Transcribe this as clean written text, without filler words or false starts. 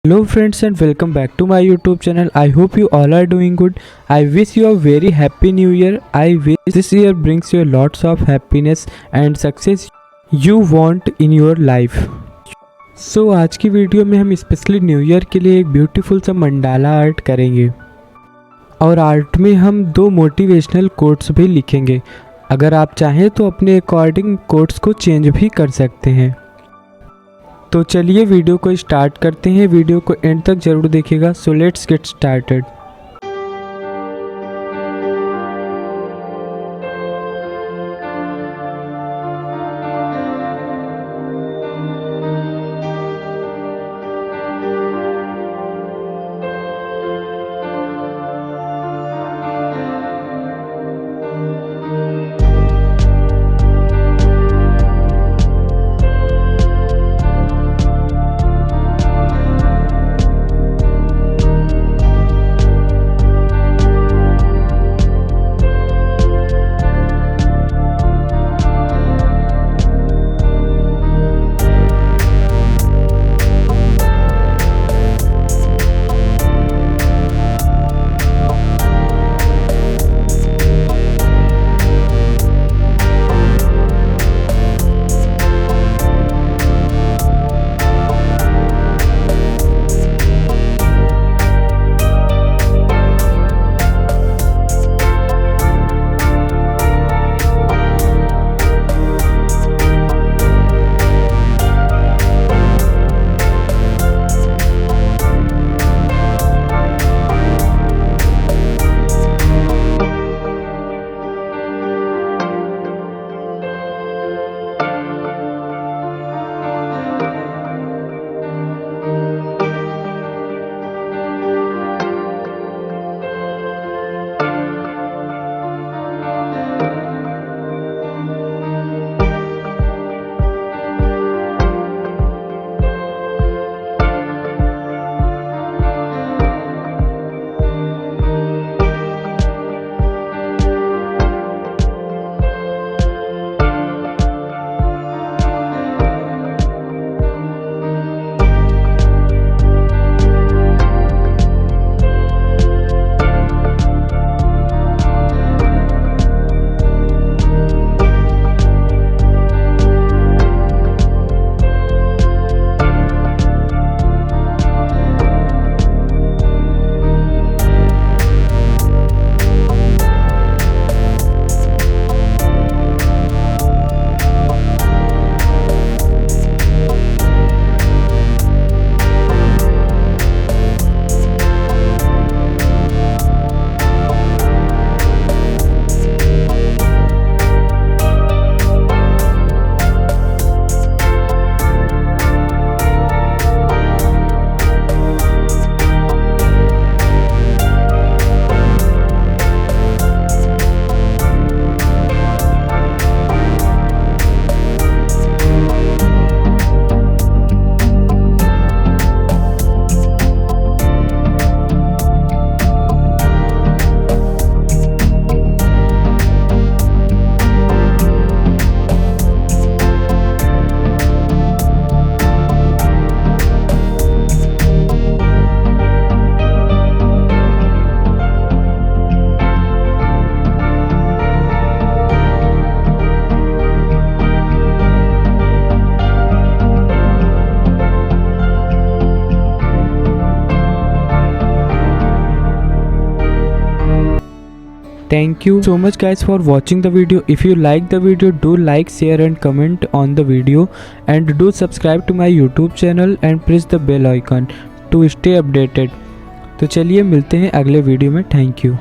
Hello friends and welcome back to my YouTube channel. I hope you all are doing good. I wish you a very happy new year. I wish this year brings you lots of happiness and success you want in your life. So आज की video में हम specially new year के लिए एक beautiful सा mandala art करेंगे और आर्ट में हम दो मोटिवेशनल कोट्स भी लिखेंगे। अगर आप चाहें तो अपने अकॉर्डिंग कोट्स को चेंज भी कर सकते हैं। तो चलिए वीडियो को स्टार्ट करते हैं। वीडियो को एंड तक ज़रूर देखिएगा। So let's get started. Thank you so much guys for watching the video. If you like the video, do like, share and comment on the video, and do subscribe to my YouTube channel and press the bell icon to stay updated. तो चलिए मिलते हैं अगले video में। Thank you.